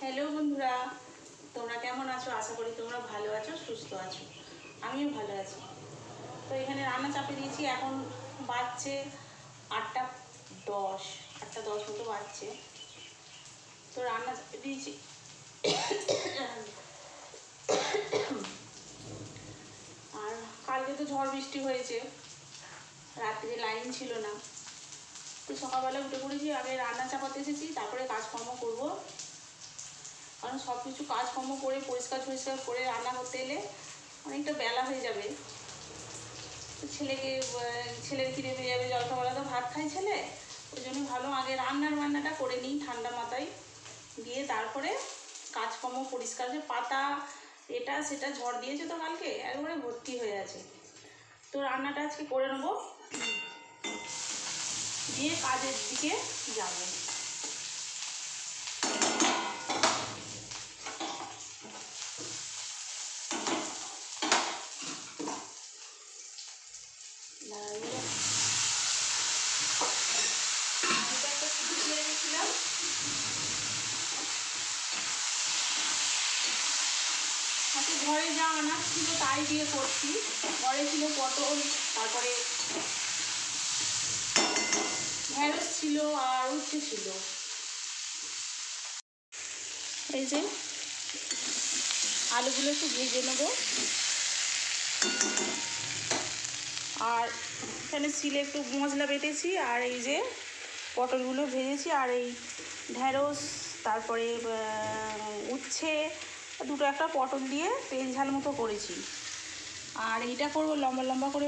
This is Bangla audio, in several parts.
হ্যালো বন্ধুরা, তোমরা কেমন আছো? আশা করি তোমরা ভালো আছো, সুস্থ আছো। আমিও ভালো আছি। তো এখানে রান্না চাপে দিয়েছি। এখন বাজছে 8টা 10, 8টা 10 মতো বাজছে। তো রান্না চাপে দিয়েছি। আর কালকে তো ঝড় বৃষ্টি হয়েছে, রাত্রে লাইন ছিল না। তো সকালবেলা উঠে পড়েছি, আগে রান্না চাপাতে এসেছি, তারপরে কাজকর্ম করবো। কারণ সব কিছু কাজকর্ম করে পরিষ্কার করে রান্না করতে এলে অনেকটা বেলা হয়ে যাবে। তো ছেলের খিদে পেয়ে যাবে, জলখাবারে তো ভাত খাই ছেলে। ওই জন্য ভালো আগে রান্নাটা করে নিই ঠান্ডা মাথায়, দিয়ে তারপরে কাজকর্ম পরিষ্কার। যে পাতা এটা সেটা ঝড় দিয়েছে তো কালকে, একবারে ভর্তি হয়ে আছে। তো রান্নাটা আজকে করে নেবো, দিয়ে কাজের দিকে যাবো। ঘরে যা আনাজ ছিল তাই দিয়ে করছি। ঘরে ছিল পটল, তারপরে ঢেঁড়স ছিল আর উচ্ছে ছিল। এই যে আলুগুলো একটু ভেজে নেব। আর এখানে শিলে একটু মশলা বেটেছি, আর এই যে পটলগুলো ভেজেছি, আর এই ঢেঁড়স, তারপরে উচ্ছে, দুটো একটা পটল দিয়ে তেল ঝাল মতো করেছি। আর এইটা করবো, লম্বা লম্বা করে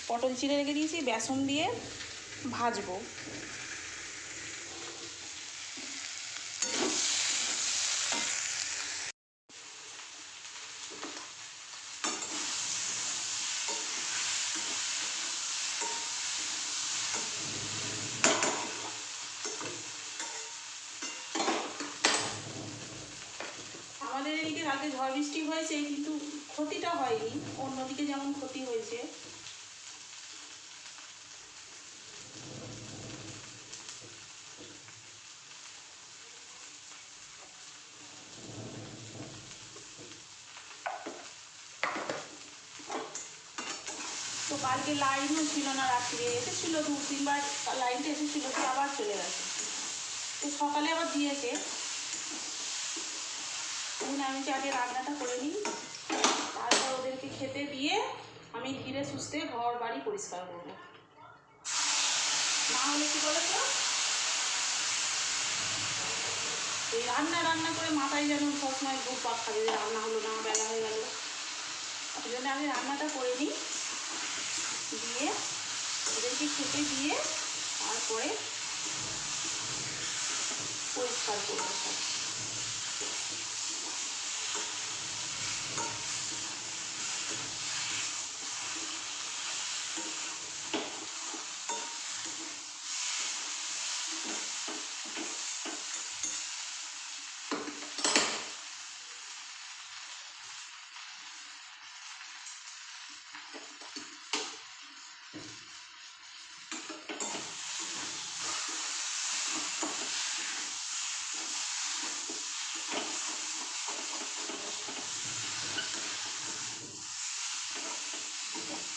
পটল চিড়ে রেখে দিয়েছি, বেসন দিয়ে ভাজবো। আমাদের এদিকে কালকে ঝড় বৃষ্টি হয়েছে, কিন্তু ক্ষতিটা হয়নি, অন্যদিকে যেমন ক্ষতি হয়েছে। তো কালকে লাইনও ছিল না, রাত্রে এসেছিলো 2-3 বার, লাইনটা এসেছিলো, তো আবার চলে গেছে। তো সকালে আবার দিয়েছে। আমি আগে রান্নাটা করে নিই, তারপর ওদেরকে খেতে দিয়ে আমি ধীরে সুস্থে ঘর বাড়ি পরিষ্কার করবো। না হলে কি বলো তো, এই রান্না করে মাথায় যেন সবসময় ঘুরপাক খাবে, যে রান্না হলো না, বেলা হয়ে গেল। ওই জন্য আমি রান্নাটা করে নিই, দিয়ে ওদেরকে খেতে দিয়ে তারপরে পরিষ্কার করবো।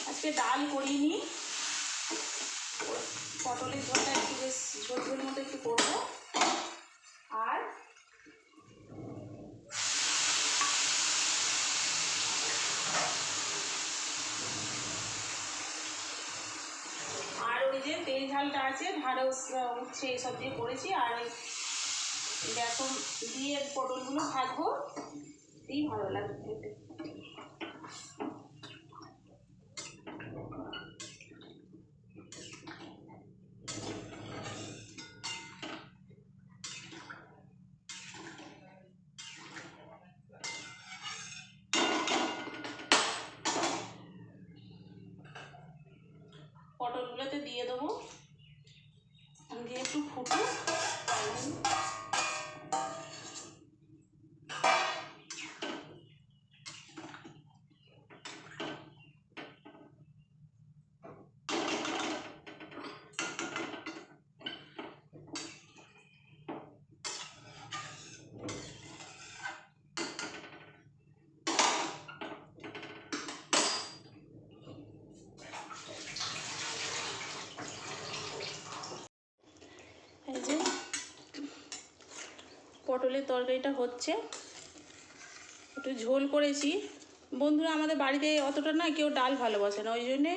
আজকে ডাল করিনি, পটলের ঝোলটা একটু বেশ ঝোল মতো একটু করবো। আর ওই যে তেল ঝালটা আছে, ঢেঁড়স উচ্ছে এসব দিয়ে করেছি, আর ওই বেসন দিয়ে পটলগুলো ভাজবো, এই ভালো লাগে খেতে। পটলগুলোতে দিয়ে দেবো, দিয়ে একটু ফুটুক। পটলের তরকারিটা হচ্ছে, একটু ঝোল করেছি। বন্ধুরা আমাদের বাড়িতে অতটা না কেউ ডাল ভালোবাসে না, ওই জন্যে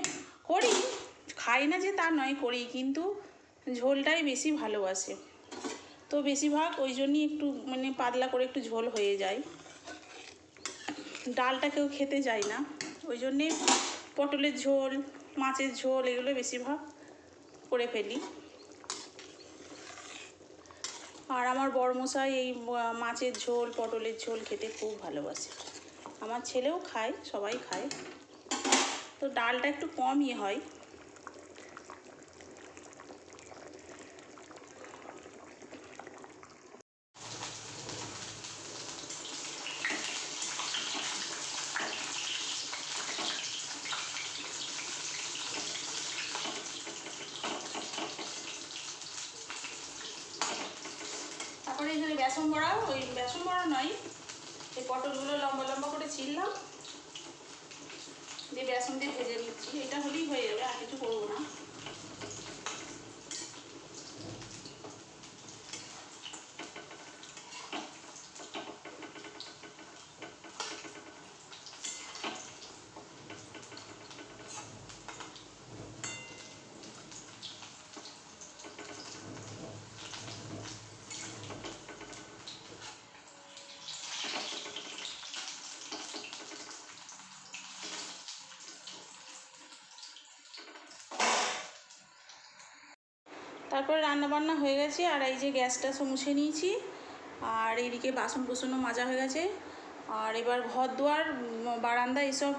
করি, খাই না যে তা নয়, করি, কিন্তু ঝোলটাই বেশি ভালোবাসে। তো বেশিরভাগ ওই জন্যই একটু মানে পাতলা করে একটু ঝোল হয়ে যায়, ডালটা কেউ খেতে যায় না, ওই জন্যে পটলের ঝোল, মাছের ঝোল এগুলো বেশিরভাগ করে ফেলি। আর আমার বড়মশাই এই মাছের ঝোল, পটলের ঝোল খেতে খুব ভালোবাসে, আমার ছেলেও খায়, সবাই খায়। তো ডালটা একটু কমই হয়। তারপরে এখানে বেসন বড়া, ওই বেসন বড়া নয়, এই পটলগুলো লম্বা লম্বা করে ছিললাম, দিয়ে বেসন দিয়ে ভেজে নিচ্ছি। এটা হলেই হয়ে যাবে, আর কিছু করবো না। তারপরে রান্নাবান্না হয়ে গেছে, আর এই যে গ্যাসটা সব মুছে নিয়েছি, আর এইদিকে বাসন কুসনও মাজা হয়ে গেছে। আর এবার ঘর দুয়ার, বারান্দা এসব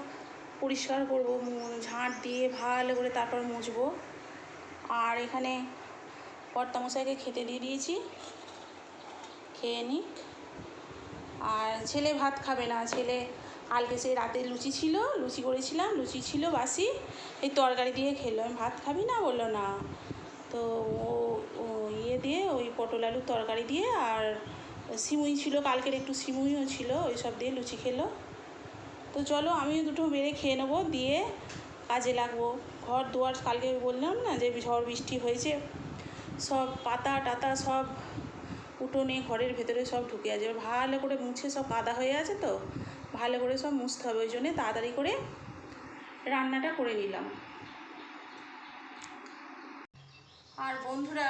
পরিষ্কার করব, ঝাঁট দিয়ে ভালো করে তারপর মুছবো। আর এখানে কর্তামশাইকে খেতে দিয়ে দিয়েছি, খেয়ে নিক। আর ছেলে ভাত খাবে না, ছেলে কালকে সেই রাতে লুচি ছিল, লুচি করেছিলাম, লুচি ছিল বাসি, এই তরকারি দিয়ে খেলো। আমি ভাত খাবি না বললো না, তো ও ইয়ে দিয়ে ওই পটল আলুর তরকারি দিয়ে, আর সিমুই ছিল কালকের, একটু সিমুইও ছিল, ওই সব দিয়ে লুচি খেলো। তো চলো আমিও দুটো বেড়ে খেয়ে নেবো, দিয়ে কাজে লাগবো। ঘর দুয়ার কালকে বললাম না যে ঝড় বৃষ্টি হয়েছে, সব পাতা টাতা সব উঠোনে ঘরের ভেতরে সব ঢুকে আছে, ভালো করে মুছে, সব কাদা হয়ে আছে, তো ভালো করে সব মুছতে হবে, ওই জন্যে তাড়াতাড়ি করে রান্নাটা করে নিলাম। আর বন্ধুরা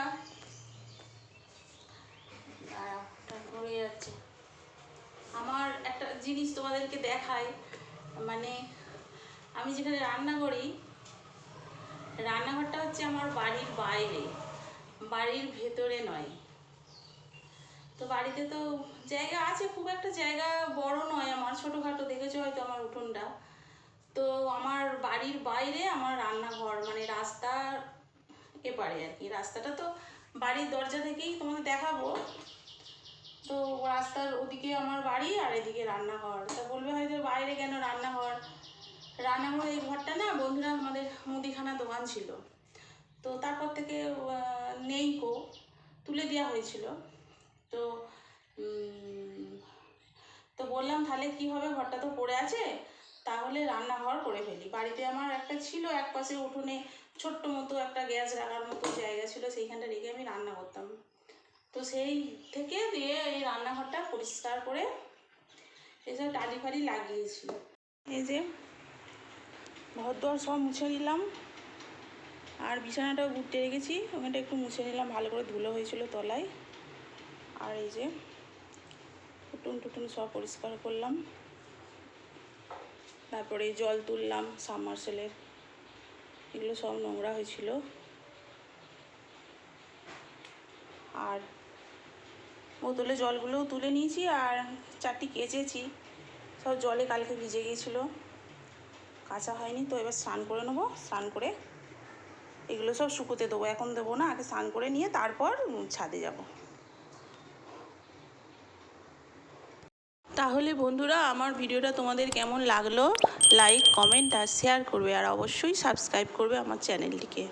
ঘুরে যাচ্ছে, আমার একটা জিনিস তোমাদেরকে দেখাই, মানে আমি যেখানে রান্না করি, রান্নাঘরটা হচ্ছে আমার বাড়ির বাইরে, বাড়ির ভেতরে নয়। তো বাড়িতে তো জায়গা আছে, খুব একটা জায়গা বড় নয় আমার, ছোটোখাটো, দেখেছো হয়তো আমার উঠোনটা। তো আমার বাড়ির বাইরে আমার রান্নাঘর, মানে রাস্তার এপারে আর কি, রাস্তাটা তো বাড়ির দরজা থেকেই তোমাদের দেখাবো। তো রাস্তার ওদিকে আমার বাড়ি, আর এদিকে রান্নাঘর। তা বলবে হয়তো বাইরে কেন রান্নাঘর? রান্নাঘর এই ঘরটা না বন্ধুরা আমাদের মুদিখানা দোকান ছিল, তো তারপর থেকে নেই কো, তুলে দেওয়া হয়েছিল। তো তো বললাম তাহলে কী হবে, ঘরটা তো পড়ে আছে, তাহলে রান্নাঘর করে ফেলি। বাড়িতে আমার একটা ছিল, এক পাশে উঠোনে ছোট্ট মতো একটা গ্যাস রাখার মতো জায়গা ছিল, সেইখানটা রেখে আমি রান্না করতাম। তো সেই থেকে দিয়ে এই রান্নাঘরটা পরিষ্কার করে এসব টালি ফালি লাগিয়েছি। এই যে ঘর দোয়ার সব মুছে নিলাম, আর বিছানাটাও গুটে রেখেছি, ওখানটা একটু মুছে নিলাম, ভালো করে ধুলো হয়েছিল তলায়। আর এই যে উঠোন টুটুন সব পরিষ্কার করলাম, তারপরে জল তুললাম সাবমার্সেলের, এগুলো সব নোংরা হয়েছিল। আর বোতলে জলগুলোও তুলে নিয়েছি, আর চারটি কেচেছি, সব জলে কালকে ভিজে গিয়েছিলো, কাঁচা হয়নি। তো এবার স্নান করে নেবো, স্নান করে এগুলো সব শুকোতে দেবো, এখন দেবো না, আগে স্নান করে নিয়ে তারপর ছাদে যাব। তাহলে বন্ধুরা আমার ভিডিওটা তোমাদের কেমন লাগলো, লাইক, কমেন্ট আর শেয়ার করবে, আর অবশ্যই সাবস্ক্রাইব করবে আমার চ্যানেলটিকে।